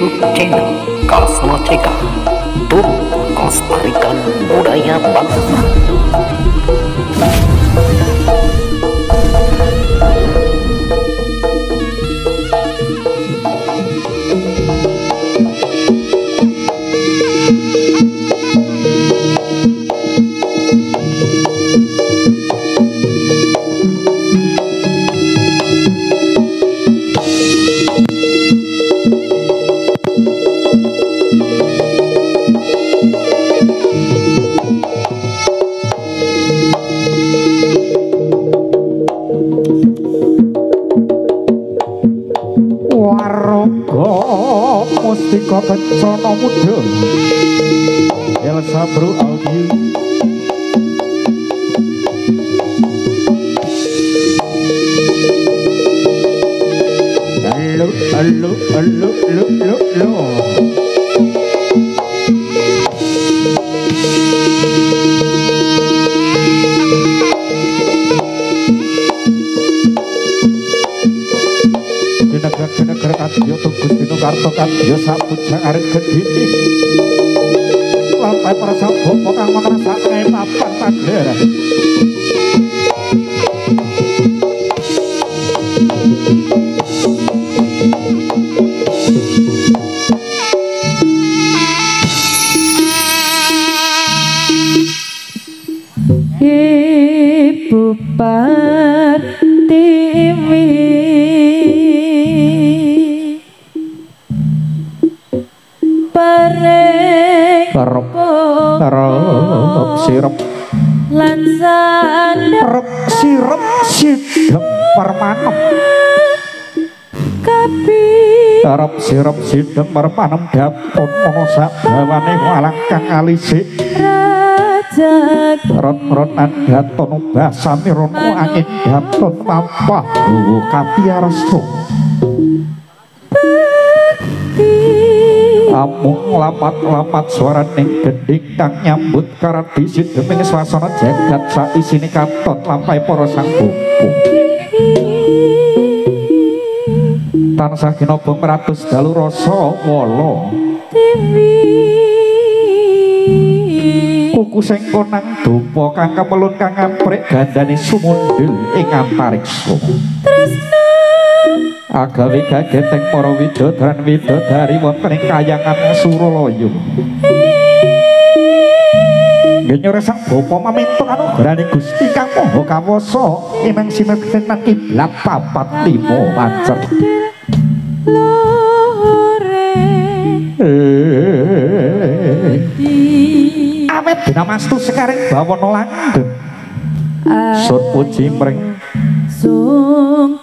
YouTube channel Kasma Ceka untuk melestarikan budaya bangsa. Mustika Kencana Muda Elsa Bro Audio. Halo. Negara kadya tugus dina karta kadya sapujang arep gedhe lampai para sabapa kang mangrasakake papan pagelaran Ibu Pertiwi Rep sirep lan sandep sirep sidhem permanem kapi rep sirep sidhem permanem dapun ana sabawane walang kang alisik raja ron-ronan daton basami rono angin daton mampah kapi arsa amung lamat-lamat suaraning gendhing kang nyambut karadi sidheming swasana jagat saisine katon lampahe para sang bapa tansah ginobong meratus dalu rasa wala kuku sing konang dupa kang kemelun kang ngaprik gandane sumundhul ing antariksa agawe gageteng para widodaren widodari wonten ing kayangan Suralaya. Nggih sang bapa mamintur anugrahane Gusti Kang Maha Kawasa inang sinekten kiblat papat limo macer. Awet dinamastu sekaring bawana langgeng. Sun puji mring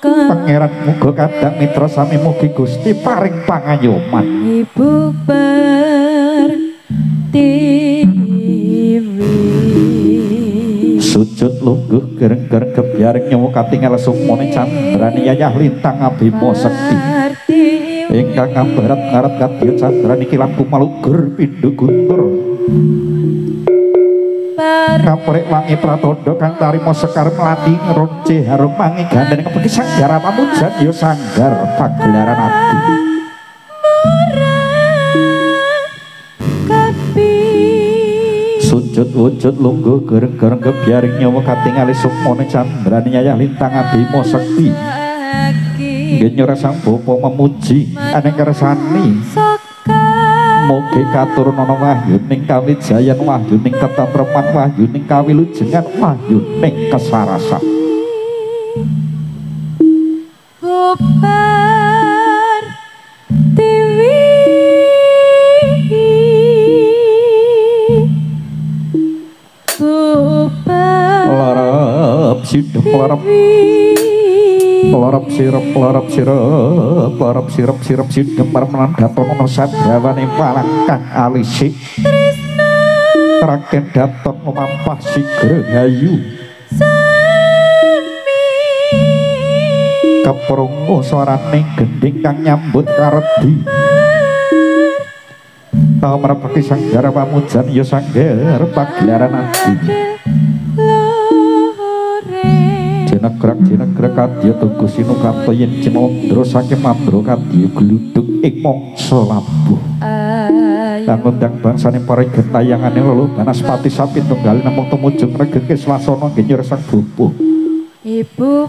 Pangeran muga kadang mitra sami mugi Gusti paring pangayoman. Ibu Pertiwi sujud lungguh gereng-gereng gebyaring nyawa katingal sukmane candraning yayah lintang abima sekti ingkang kambarat ngaret kadya candraning kilang kumalugur pindho guntur kaprek wangi pratandha kang tarima sekar melati ngeronce harum mangi gandane kepeki sanggara pamujan ya sanggar pagelaran ati sujud wujud lungguh gereng-gereng gebyaring nyawa katingali sukmane candraning yayah lintang abima sekti nggih nyora sang bapa memuji aneng kersani mugi katurunana wahyuning kawijayan wahyuning ketentreman wahyuning kawilujengan wahyuning kesarasan Bubar TV Bubar larap sidhem larap sirep sidhem permenan daton ana sadrawane walang kang alisik raken daton memampah sigra hayu keprungu swaraning gendhing kang nyambut karedi tau merepeki sanggara pamujan ya sanggar pagelaran ati jenegrak kadya tugu sinukarta yen cinandra saking mandra kadya gluduk ing mangsa labuh lan ngundang bangsane para gentayangane lelu Banaspati sapi tunggal namung tumujung regengke swasana nggih sang bubuh Ibu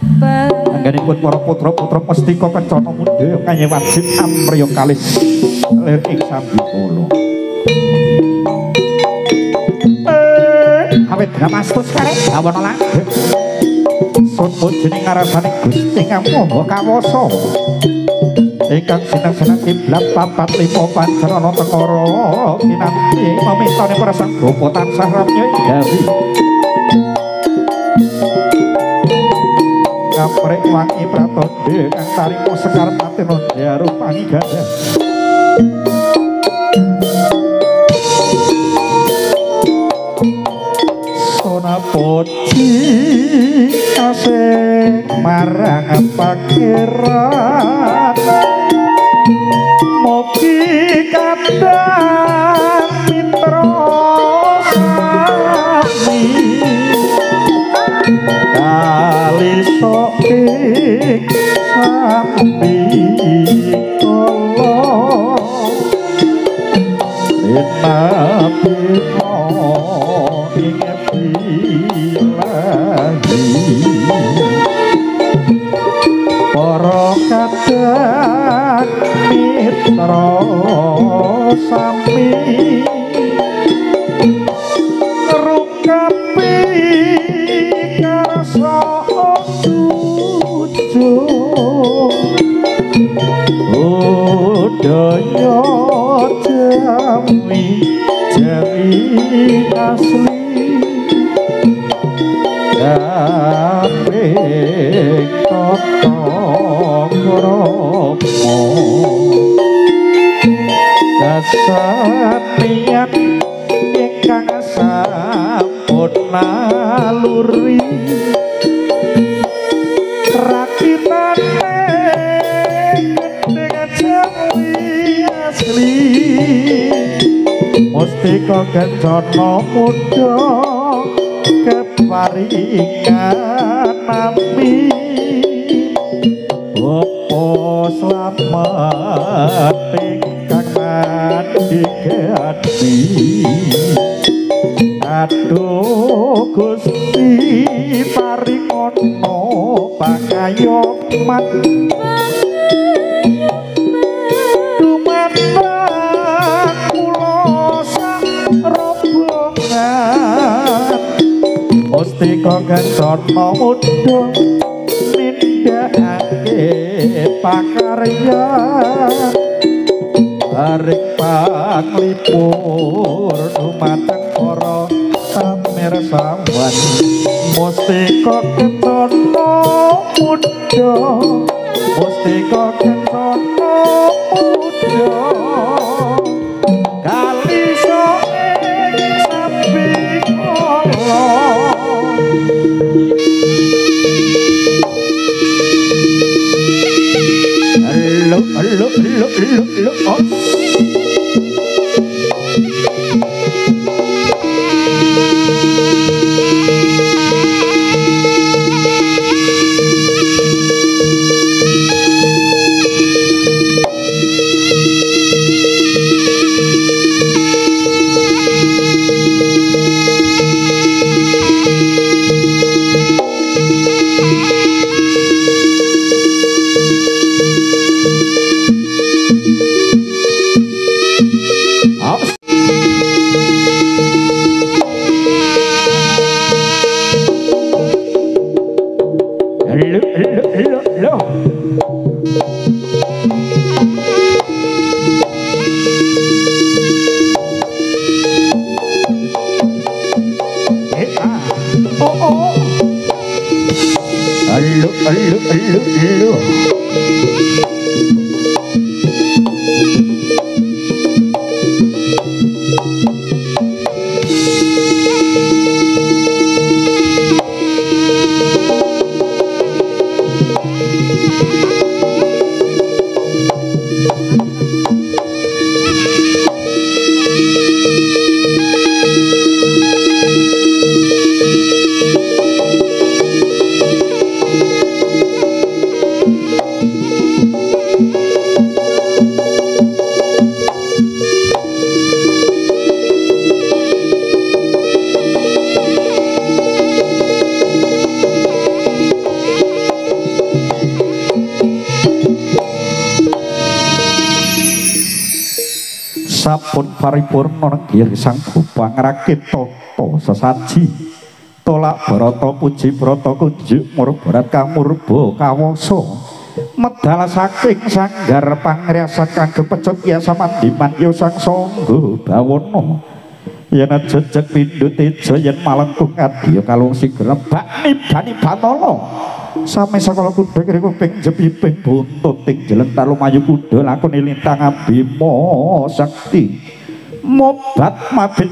anggenipun para putra-putra mestika kencana mundhe kaya wajib amriya kalis lir ing sambikala awet dramastus karek awana langgeng sun jeneng ngarasane Gusti Ngamoha Kawasa ingkang sinang-sinang kiblat 4-5 pancerana tengara kinanti mamintane para sang bapa tansah ramya gawi kaprek wangi pratandha kang tarima sekar patina jarupangi gadah sona poci kasih marang pangeran mogi kadang mitra sami kali sokik sampi kolo dinabi inget ilahi para kadang mitra sami rukapi karsa jujur budaya jawi asli kabeh tata krama dasanian ingkang sampun naluri rakitane dengan jawi asli mustika kencana muda keparingan nami opo slamet ingkang digati aduh Gusti paringana pangayoman dumateng kula sak rombongan mustika kencana muda nindakake pakarya arek panglipur dumateng para pamirsawan mustika kencana muda mustika kencana muda kali ing sambikala Hello, oh. Sampun paripurna nenggih sang Bupang rakit tata sesaji tolak Barata puji Brata kunjuk murbarat kamurba kawasa medal saking sanggar pangriasan kangge pecut ya samandiman ya sang sangga bawana yen jejeg pindho teja yen malengkung adya kalung sigrembak nibani batala sami sakala kuda kira kuping jepiping buntut ting jelentar lumayu kuda lakune lintang abima sakti mobat mabit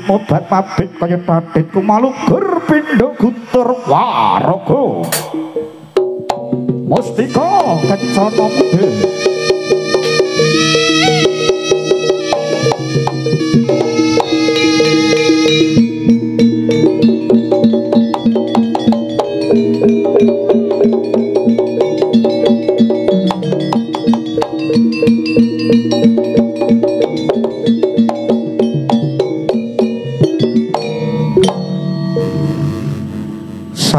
kaya tatit kumalugur pindho guntur waraga mustika kencana muda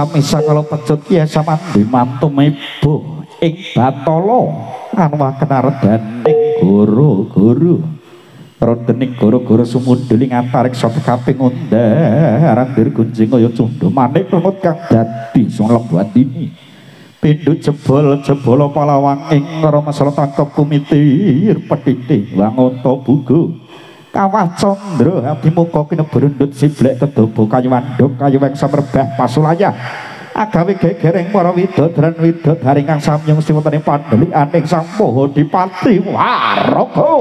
sami sakala pecut kiya samandi mantu mebo ing Batala anwa kenaredaning guru-guru rodening guru-guru sumundheling antariksa kaping undharan dirgunjing kaya cundha manik lumut kang dadi sing lembutini pindho jebol palawang ing rama sala tangkep kumitir petithih wangata buga kawah candra hati muka kinebrendut siblek kedobo kayu wandok kayu wek samerbah pasulaya agawe gegereng para widodaren widodari kang samyung siwetene pandhelikan ing sang Mahadipati Waraga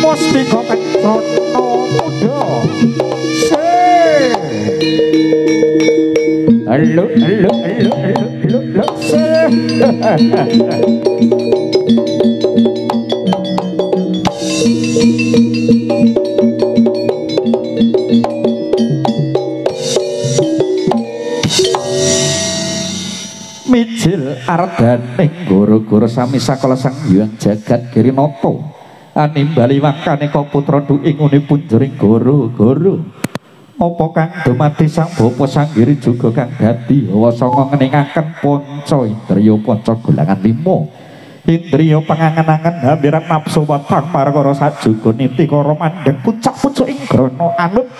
mustika kencana muda halo mijil ardaning guru-guru sami sakala sang hyang jagat Girinata animbali wakane ka putra duing unipun jering guru-guru apa kang dumadi sang bapa sanggiri juga kang dadi hawa sanga ngeningaken panca indriya panca gulangan 5 indriya pangangen-angen hambiran nafsu watang markara sajuga nitikara mandheng pucak-pucuk ing grana alut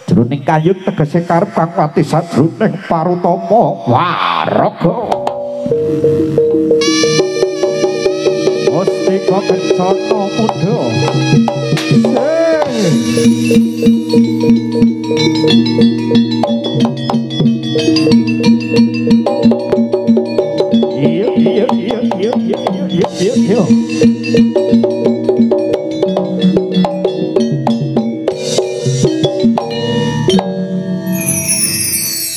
jroning kayut tegese karep kang wati sajroning parutama Waraga mustika kencana muda iya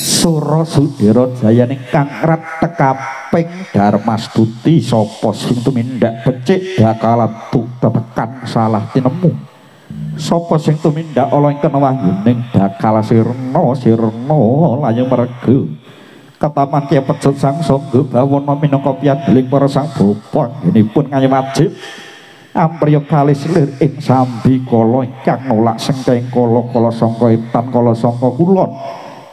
Sura Sudira Jayane kang rat tekaping Darmastuti sapa sing tumindak becik bakalan tekan salah tinemu sapa sing tumindak ala ing wahyuning bakal sirna layu merga ketaman kiya pecut sang sangga bawana minangka piyadeling para sang bapa ngenipun ngayu wajib ampriya kalis lir ing sambi kala ingkang nolak sengkeng kala sangka etan kala sangka kulon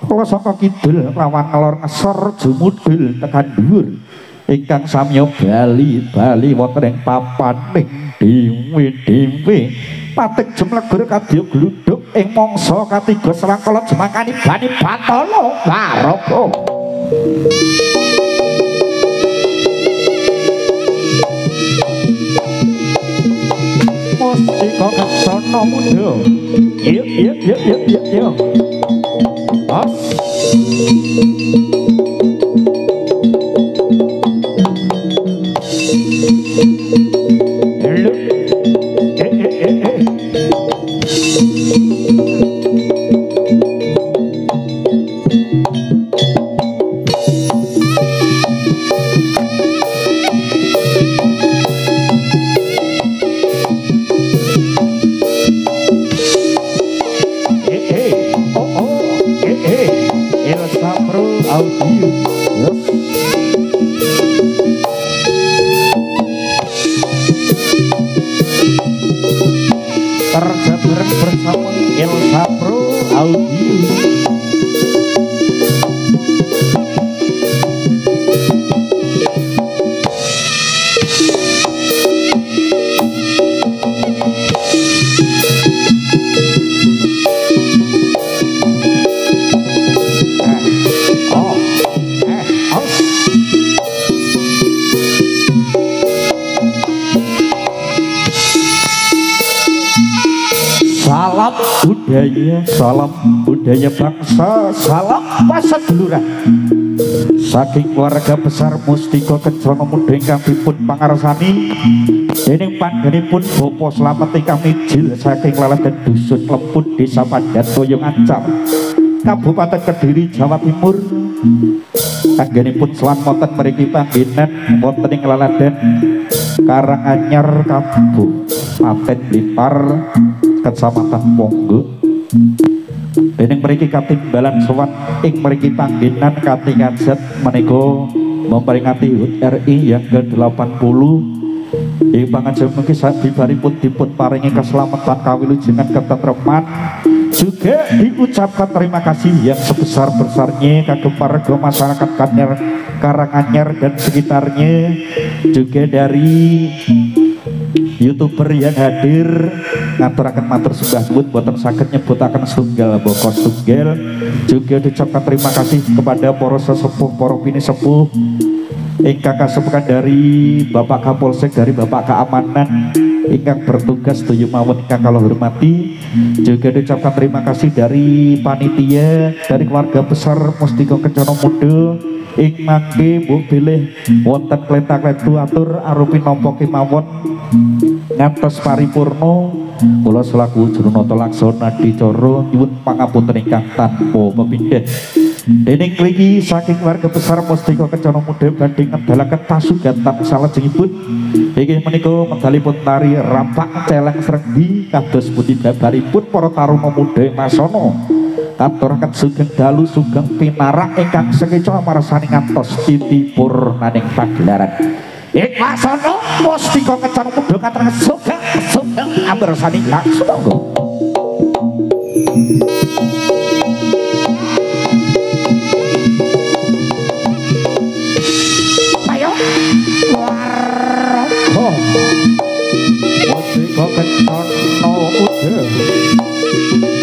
kala sangka kidul lawan ngelor ngesor jumudul tekan dhuwur ingkang samya bali wonten ing papaning dhewe pating jemlegur kadya gluduk ing mangsa katiga selangkala jemangkani bani Batala Waraga mustika kencana muda iya as terjabareng bersama Elsa Pro Audio salam budaya bangsa, salam paseduluran saking keluarga besar Mustika Kencana Muda ingkang dipun pangarsani dening panggenipun Bapak Slamet ingkang mijil saking lelegen dusun Lemput Desa Pandan Toyong Ancam Kabupaten Kediri Jawa Timur. Anggenipun sowan wonten mriki panggenan wonten ing laladan Karanganyar Kabupaten Blitar Kecamatan Ponggo. Dening mriki katimbalan sowan ing mriki panggenan kanthi ngajat menika memperingati HUT RI yang ke-80. Ing pangajeng mungkin sabibaripun dipun paringi keselamatan kawilujengan ketentreman juga diucapkan terima kasih yang sebesar-besarnya kagem warga masyarakat Karanganyar dan sekitarnya, juga dari YouTuber yang hadir ngaturaken matur sembah nuwun boten saged nyebutaken setunggal boko setunggal. Juga diucapkan terima kasih kepada para sesepuh, para pinisepuh ingkang kasepukan dari Bapak Kapolsek, dari Bapak Keamanan ingkang bertugas sedaya mawon ingkang kula hormati. Juga diucapkan terima kasih dari panitia, dari keluarga besar Mustika Kencana Muda ing mangke mbok bilih wonten kletak-kletu atur arupi nampa kemawon ngantos paripurna. Kula selaku Jurunata Laksana Dicara nyuwun pangapunten ingkang tanpa pepindhan. Dening mriki saking warga besar Mustika Kencana Muda badhe ngedalaken pasugatan salajengipun inggih menika medalipun tari rampak celeng srenggi kados pundi babaripun para taruna muda masana katuraken sugeng dalu sugeng pinarak ingkang sekeca marsani ngantos titipurnaning pagelaran. Ing wasana Mustika Kencana Muda katuraken sugeng ambersani langsung monggo. Mustika Kencana Muda